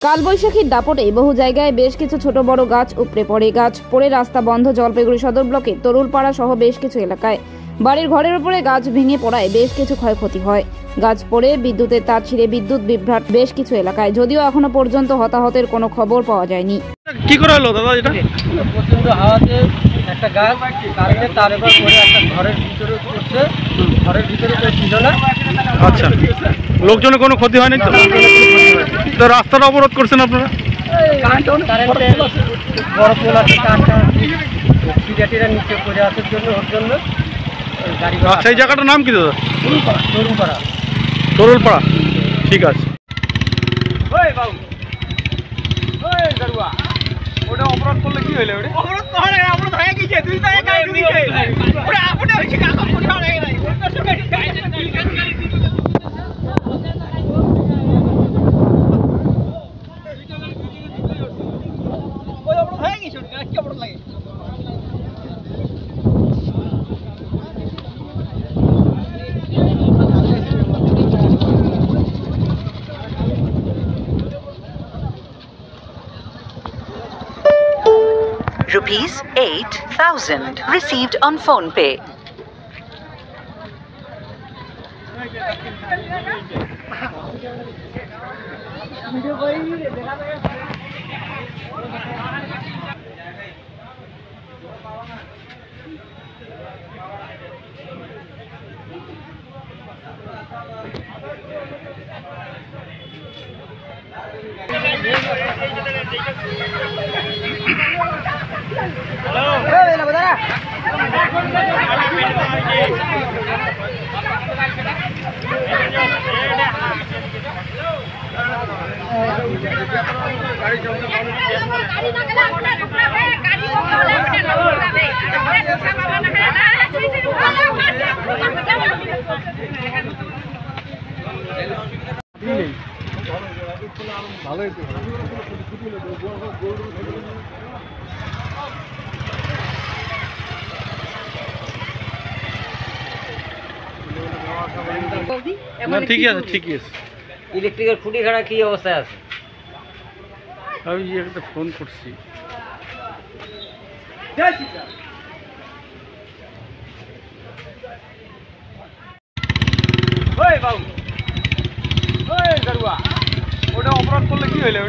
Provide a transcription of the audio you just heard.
কালবৈশাখীর দাপটে বহু জায়গায় বেশ কিছু ছোট বড় গাছ উপড়ে পড়ে। গাছ পড়ে রাস্তা বন্ধ জলপাইগুড়ি সদর ব্লকে তরুলপাড়া সহ বেশ কিছু এলাকায়। বাড়ির ঘরের উপরে গাছ ভেঙে পড়ায় বেশ কিছু ক্ষয়ক্ষতি হয়। গাছ পড়ে বিদ্যুতের তার ছিঁড়ে বিদ্যুৎ বিভ্রাট বেশ কিছু এলাকায়, যদিও এখনো পর্যন্ত হতাহতের কোনো খবর পাওয়া যায়নি। কি করে হলো দাদা? এটা প্রচন্ড হাওয়াতে একটা গাছ কারেন্টের তার উপর পড়ে একটা ঘরের ভিতরে পড়ছে, ঘরের ভিতরে কেউ ছিল না। আচ্ছা, লোকজনের কোনো ক্ষতি হয়নি তো? তো রাস্তাটা অবরোধ করছেন আপনারা? কারেন্টের বড় পোল আছে, তারটা চিরাটিরা নিচে পড়ে আসার জন্য ওর জন্য গাড়ি। আচ্ছা, এই জায়গাটার নাম কি দাদা? তরুণপাড়া। তরুলপাড়া, ঠিক আছে। ওটা অপরাধ করলে কি হইলো? অপরাধ তো হয় না, অপরাধ হয়ে গেছে। তুই তো একাই দিছে ওটা আপনি হইছে কাকা কোঠা হয়ে গেল। ওটা সব গাড়ি ওই অপরাধ হয়ে গেছে। কি অপরাধ লাগে? Rupees 8,000 received on PhonePe. ঠিকই আছে, ঠিকই আছে। ইলেকট্রিকের খুঁটি খাড়া কি অবস্থায় আছে? আমি একটা ফোন করছি। ওই বাবু, ওই দারুয়া, ওটা অপরাধ করলে কি হইলো?